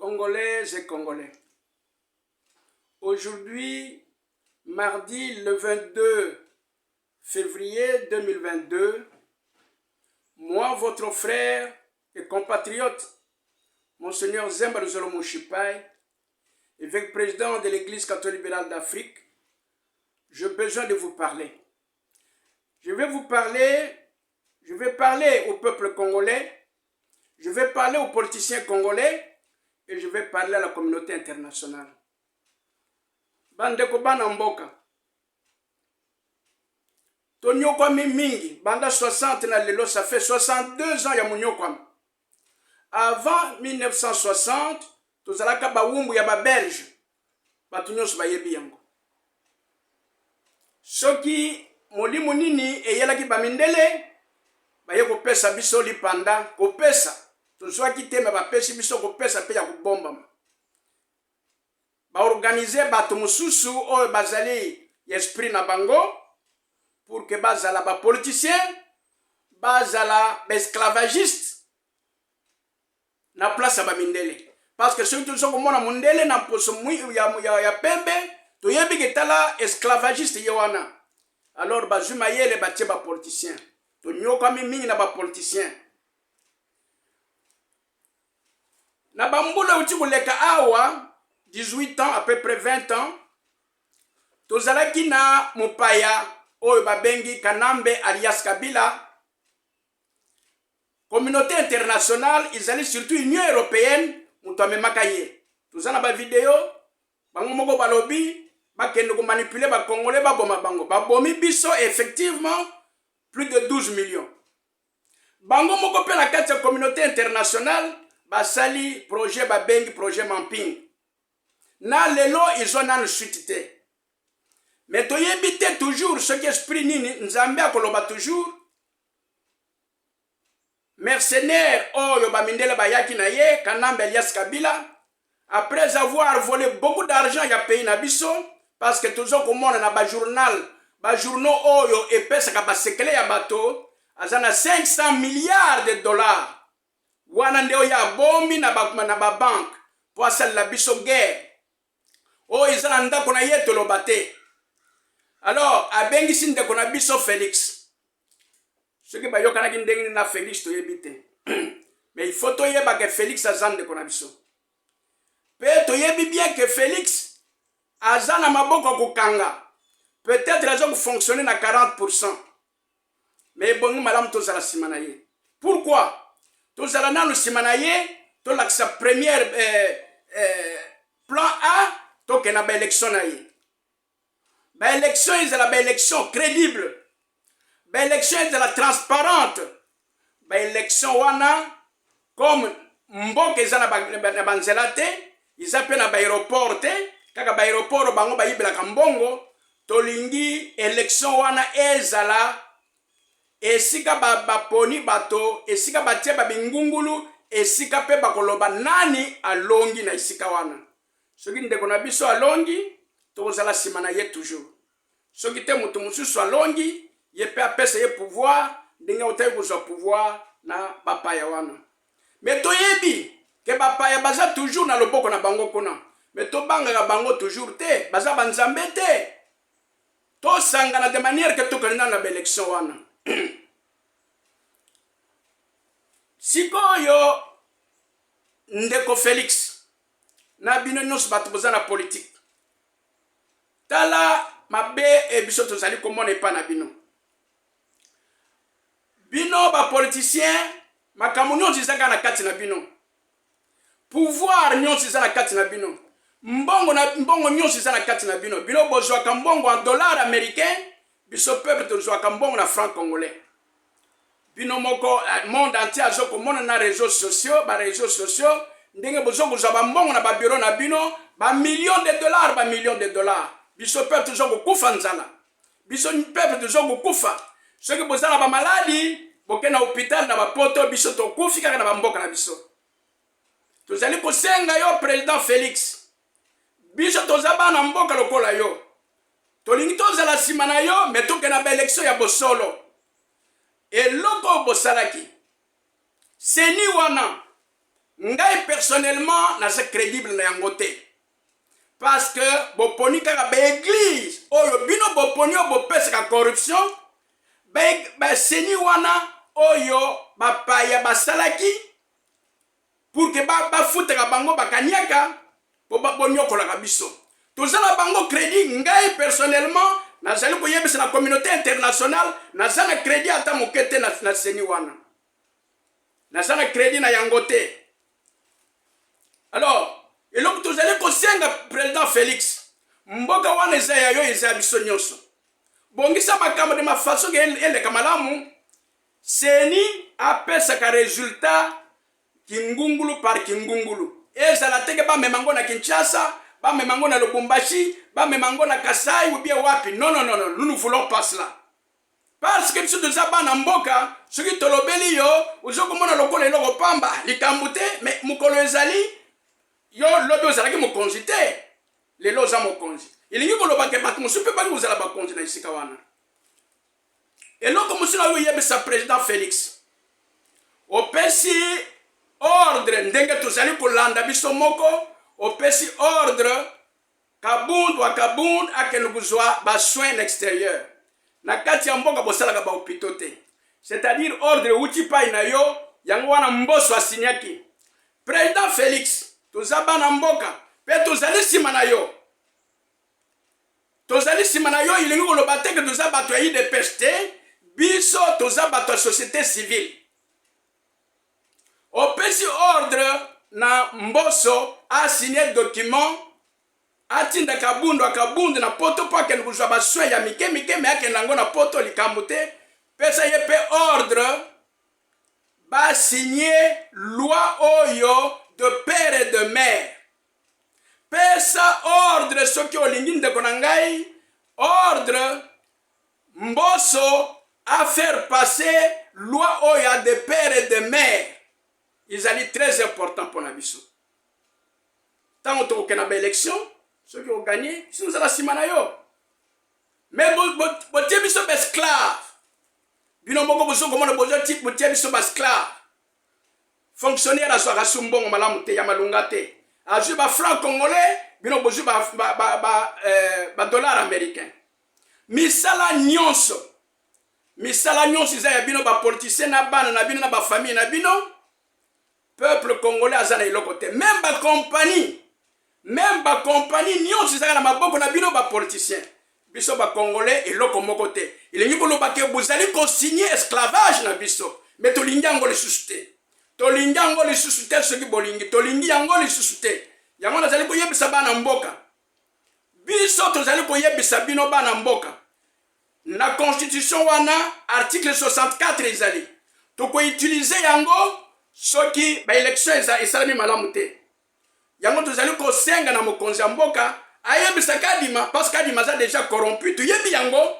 Congolaises et Congolais, aujourd'hui, mardi le 22 février 2022, moi, votre frère et compatriote, Monseigneur Zemba Luzolo Moshipai, évêque président de l'Église catholique libérale d'Afrique, j'ai besoin de vous parler. Je vais parler au peuple congolais, je vais parler aux politiciens congolais et je vais parler à la communauté internationale. Bandeko bana mboka. Tonyokwami mingi, banda 60 na lelo, ça fait 62 ans ya munyokwami. Avant 1960, tozalaka bawumbu ya ba Belge, batu nyonso bayebi yango. Soki molimo nini eyelaki bamindele, baye kopesa biso lipanda, kopesa. Tozwaki tema bapesi biso kopesa pe ya kubombama. Ba organiser bato mususu oyo bazali esprit na bango pour que bazala ba politicien, bazala ba esclavagiste na place ba mindele. Parce que ceux qui sont comme na mundele na poso ya pembe, to yebi ke tala esclavagiste yewana. Alors bazuma yele batie ba politicien. To nyoka mingi na ba politicien. Na bambula uti kuleka awa 18 ans, à peu près 20 ans, tozalaki na mupaya oyo babengi Kanambe alias Kabila. Communauté internationale, ils allaient surtout Union européenne, mutu amemaka ye. Tozana ba vidéo, bango moko balobi, bakende ko manipuler ba Congolais baboma bango. Babomi biso effectivement plus de 12 millions. Bango moko pe na kati ya communauté internationale, basali projet babengi projet Mamping. Na lelo ils ont nan suite. Mais toyebite toujours ce qui esprit nini nzambe akoloba toujours. Mercenaires oyo bamindele bayaki na ye Kanambe alias Kabila, après avoir volé beaucoup d'argent ya pays na biso, parce que toujours komona na ba journaux oyo epesaka ba secret ya bato azana 500 milliards de dollars. Wana ndeo ya bombi na ba banque pour asala la biso guerre. Oh, ils ont un qu'on a yé te l'obate. Alors, à Bengisin de qu'on a biso Félix. Ce qui va y avoir na Félix to yébite. Mais il faut to yéba que Félix a zan de qu'on a biso. Peut to yébi bien que Félix a zan a maboko kukanga. Peut-être les hommes fonctionner à 40%. Mais bon, madame to zala simanaye. Pourquoi? To zala na no simanaye, to l'axa première plan A. Donc, il y a une élection. Une élection, c'est une élection crédible. Une élection, c'est la transparente. Une élection, comme Mbok, ils ont un banzelate, ils ont un aéroport, quand l'aéroport, ils ont un mbongo, tolingi, élection, ezala, esika baponi bato, esika batie babingungulu, esika pe bakoloba nani alongi na esika wana. Ce qui ndeko na biso alongi, tozala simana ye toujours. Ce qui te mutu mususu alongi, ye pe apesa ye pouvoir, ndenge otayi kozwa pouvoir na bapaya wana. Mais toyebi ke bapaya baza toujours na loboko na bango kuna. Mais to bangaka bango toujours te, baza banzambe te. To sangana de manière que to kanina na élection wana. Sikoyo ndeko Félix na bino nyonso bato boza na politique. Tala mabe e biso tozali komona epa na bino. Bino ba politicien makambo nyonso ezaka na kati na bino. Pouvoir nyonso eza na kati na bino. Mbongo nyonso eza na kati na bino. Bino bozwaka mbongo en dollar américain, biso peuple tozwaka mbongo na franc congolais. Bino moko monde entier azokomona na réseaux sociaux, ndenge bozo kozaba mbongo na ba bureau na bino ba millions de dollars. Biso peuple toujours kokufa nzala. Biso peuple toujours kokufa. Ceux qui boza na ba maladie, boke na hôpital na ba poto biso to kufika na ba mboka na biso. Tozali kosenga yo président Félix. Biso tozaba na mboka lokola yo. Tolingi tozala sima na yo, mais toke na ba élection ya bosolo. Et loko bosalaki. Seni wana ngai personnellement naza crédible na yango te parce que boponi kaka baeglise oyo bino boponi oyo bopesaka corruption baseni wana oyo bapaya basalaki pour que bafutaka bango bakaniaka po bonyokolaka biso toza na bango crédit ngai personnellement nazali koyebisa na communauté internationale naza na crédit ata moke te na seni wana naza na crédit na yango te. Alors eloko tozali kosenga président Félix mboka wana eza ya yo eza biso nyonso bongisa makambo de mafaso ke eleka malamu seni apesaka résultat kingungulu par kingungulu ezala teke bamemango na Kinshasa bamemango na Lubumbashi bamemango na Kasai ou bien wapi non nous ne voulons pas cela parce que biso toza bana mboka soki tolobeli yo ozokomona lokola eloko pamba likambo te mais mokolo ezali yo lobi ozalaki mokonzi te lelo oza mokonzi elingi koloba ke bato mosusu mpe bali kozala bakonzi na esika wana eloko mosusu na oyo oyebisa président Félix opesi ordre ndenge tozali kolanda biso moko opesi ordre kabundu akende kozwa basoin extérieur na kati ya mboka bosalaka bahopito te c'est-à-dire ordre euti pai na yo yango wana mboso asiniaki président Félix toza bana mboka mpe tozali nsima na yo ilingi koloba te ke toza bato ya UDPS te biso toza bato ya société civile opesi ordre na mboso asigne document atinda kabundu na poto mpo akende kozwa basoin ya mike me akende yango na poto likambo te pesa ye mpe ordre basigné loi oyo de père et de mère pesa ordre soki olingi ndeko na ngai ordre mboso a faire passer loi oyo de père et de mère ezali très important mpona biso ntango tokokena baélection soki oganye biso ozala nsima na yo mais botie biso baesclave bino moko bozokomona botie biso baesclave fonctionnaire azwaka su mbongo malamu te ya malunga te azwi bafranc congolais bino bozwi badollar américain misala nyonso eza ya bino bapoliticien na bana na bino na bafamille na bino peuple congolais aza na eloko te même bakompagnie nyonso ezaka na maboko na bino bapoliticien biso bacongolais eloko moko te elingi koloba ke bozali kosigne esclavage na biso me tolingi yango lisusu te soki bolingi tolingi yango lisusu te yango nazali koyebisa bana mboka biso tozali koyebisa bino bana mboka na constitution wana article 64 ezali tokoutilize yango soki baélection esalami malamu te yango tozali kosenga na mokonzi ya mboka ayebisa Kadima parce que Kadima aza déjà corrompu toyebi yango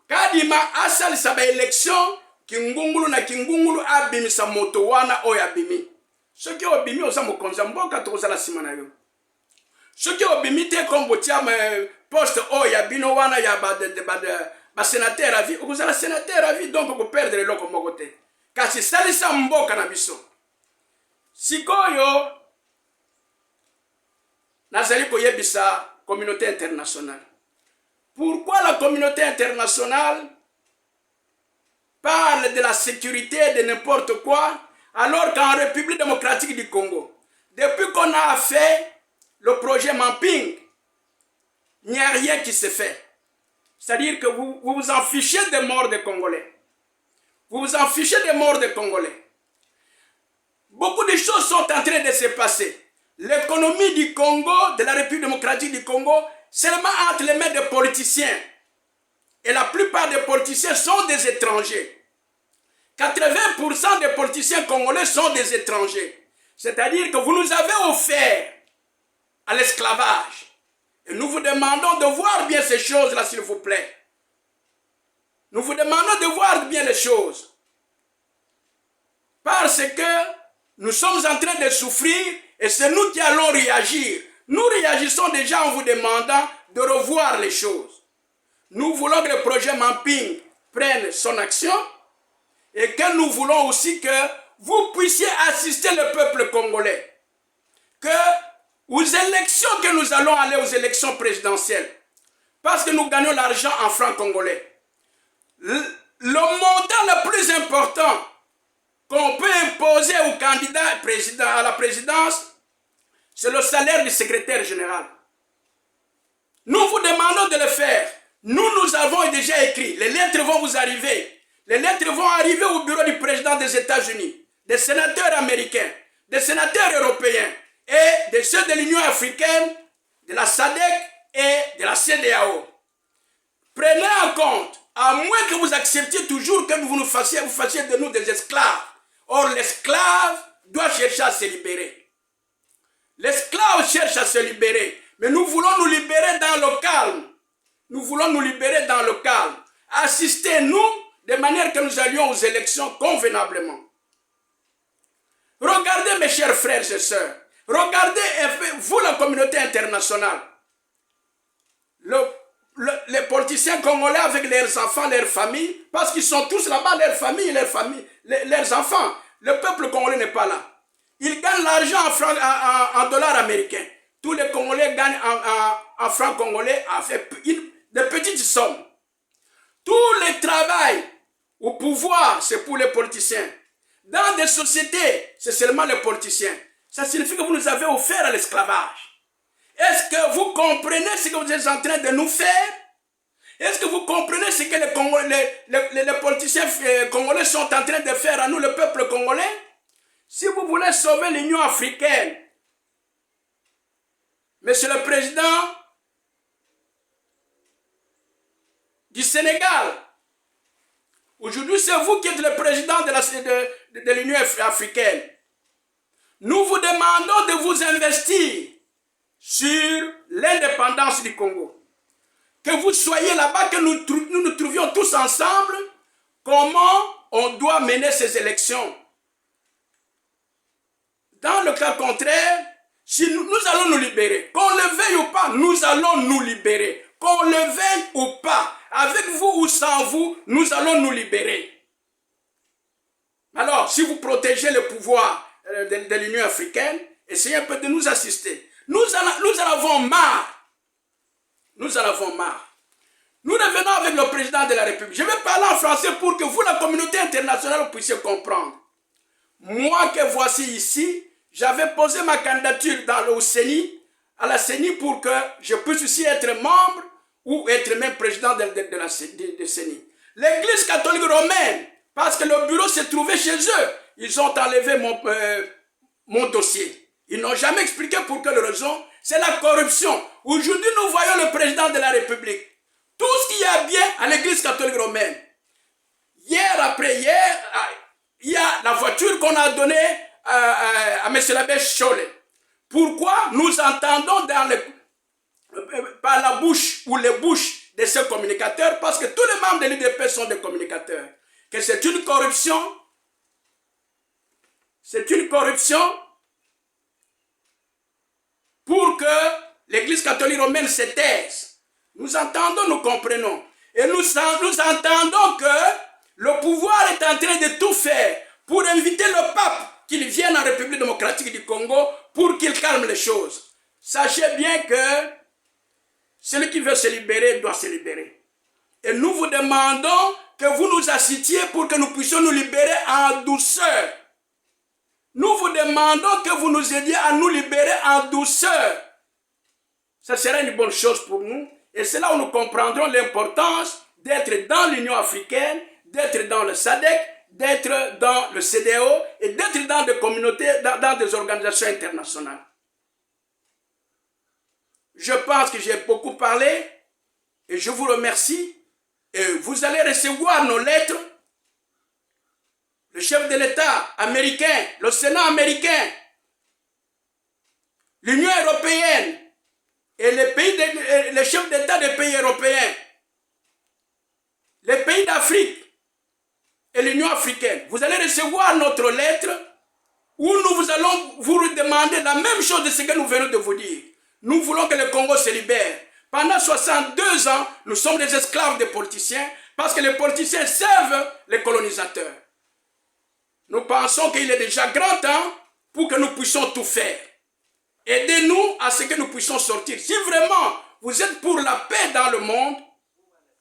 Kadima asalisa baélection kingungulu na kingungulu abimisa moto wana oyo abimi soki obimi oza mokonzi ya mboka tokozala nsima na yo soki obimi te comme botia poste oyo ya bino wana ya basénateur à vie okozala sénateur à vie donc okoperdre eloko moko te kasi salisa mboka na biso sikoyo nazali koyebisa communauté internationale. Pourquoi la communauté internationale parle de la sécurité de n'importe quoi alors qu'en République démocratique du Congo, depuis qu'on a fait le projet Mapping, il n'y a rien qui se fait. C'est-à-dire que vous vous en fichez des morts des Congolais. Vous vous en fichez des morts des Congolais. Beaucoup de choses sont en train de se passer. L'économie du Congo, de la République démocratique du Congo, seulement entre les mains des politiciens. Et la plupart des politiciens sont des étrangers. 80% des politiciens congolais sont des étrangers. C'est-à-dire que vous nous avez offert à l'esclavage. Et nous vous demandons de voir bien ces choses-là, s'il vous plaît. Nous vous demandons de voir bien les choses. Parce que nous sommes en train de souffrir et c'est nous qui allons réagir. Nous réagissons déjà en vous demandant de revoir les choses. Nous voulons que le projet Mapping prenne son action et que nous voulons aussi que vous puissiez assister le peuple congolais. Que aux élections que nous allons aller, aux élections présidentielles, parce que nous gagnons l'argent en francs congolais, le montant le plus important qu'on peut imposer au candidat à la présidence, c'est le salaire du secrétaire général. Nous vous demandons de le faire. Nous avons déjà écrit. Les lettres vont vous arriver. Les lettres vont arriver au bureau du président des États-Unis, des sénateurs américains, des sénateurs européens et de ceux de l'Union africaine, de la SADC et de la CEDEAO. Prenez en compte, à moins que vous acceptiez toujours que vous fassiez de nous des esclaves. Or, l'esclave doit chercher à se libérer. L'esclave cherche à se libérer. Mais nous voulons nous libérer dans le calme. Nous voulons nous libérer dans le calme. Assistez-nous de manière que nous allions aux élections convenablement. Regardez mes chers frères et sœurs. Regardez, vous la communauté internationale. Les politiciens congolais avec leurs enfants, leurs familles, parce qu'ils sont tous là-bas, leurs familles, leurs enfants. Le peuple congolais n'est pas là. Ils gagnent l'argent en dollars américains. Tous les Congolais gagnent en francs congolais avec de petites sommes. Tout le travail au pouvoir, c'est pour les politiciens. Dans des sociétés, c'est seulement les politiciens. Ça signifie que vous nous avez offert à l'esclavage. Est-ce que vous comprenez ce que vous êtes en train de nous faire? Est-ce que vous comprenez ce que les politiciens congolais sont en train de faire à nous, le peuple congolais? Si vous voulez sauver l'Union africaine, Monsieur le Président du Sénégal, aujourd'hui c'est vous qui êtes le président de l'Union africaine. Nous vous demandons de vous investir sur l'indépendance du Congo. Que vous soyez là-bas, que nous nous trouvions tous ensemble, comment on doit mener ces élections. Dans le cas contraire, si nous allons nous libérer, qu'on le veuille ou pas, nous allons nous libérer. Qu'on le veuille ou pas, avec vous ou sans vous, nous allons nous libérer. Alors, si vous protégez le pouvoir de l'Union africaine, essayez un peu de nous assister. Nous en avons marre. Nous en avons marre. Nous revenons avec le président de la République. Je vais parler en français pour que vous, la communauté internationale, puissiez comprendre. Moi que voici ici, j'avais posé ma candidature au CENI, à la CENI pour que je puisse aussi être membre ou être même président de CENI. L'Église catholique romaine, parce que le bureau se trouvait chez eux, ils ont enlevé mon dossier. Ils n'ont jamais expliqué pour quelle raison. C'est la corruption. Aujourd'hui, nous voyons le président de la République. Tout ce qu'il y a bien à l'Église catholique romaine. Hier après hier, il y a la voiture qu'on a donnée à M. l'abbé Cholet. Pourquoi nous entendons par la bouche ou les bouches de ces communicateurs, parce que tous les membres de l'IDP sont des communicateurs, que c'est une corruption, pour que l'Église catholique romaine se taise. Nous entendons, nous comprenons. Et nous entendons que le pouvoir est en train de tout faire pour inviter le pape qu'il vienne en République démocratique du Congo pour qu'il calme les choses. Sachez bien que celui qui veut se libérer doit se libérer. Et nous vous demandons que vous nous assistiez pour que nous puissions nous libérer en douceur. Nous vous demandons que vous nous aidiez à nous libérer en douceur. Ça sera une bonne chose pour nous. Et c'est là où nous comprendrons l'importance d'être dans l'Union africaine, d'être dans le SADC, d'être dans le CEDEAO et d'être dans des communautés, dans des organisations internationales. Je pense que j'ai beaucoup parlé et je vous remercie. Et vous allez recevoir nos lettres. Le chef de l'État américain, le Sénat américain, l'Union européenne et les chefs d'État des pays européens, les pays d'Afrique et l'Union africaine. Vous allez recevoir notre lettre où nous allons vous demander la même chose de ce que nous venons de vous dire. Nous voulons que le Congo se libère. Pendant 62 ans, nous sommes des esclaves des politiciens parce que les politiciens servent les colonisateurs. Nous pensons qu'il est déjà grand temps pour que nous puissions tout faire. Aidez-nous à ce que nous puissions sortir. Si vraiment vous êtes pour la paix dans le monde,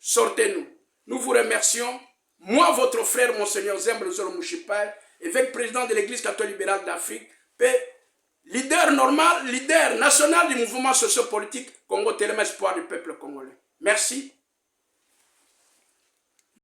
sortez-nous. Nous vous remercions. Moi, votre frère, Monseigneur Zemble Zolo Mouchipai, évêque président de l'Église catholique libérale d'Afrique, leader normal, leader national du mouvement socio-politique Congo Télém Espoir du peuple congolais. Merci.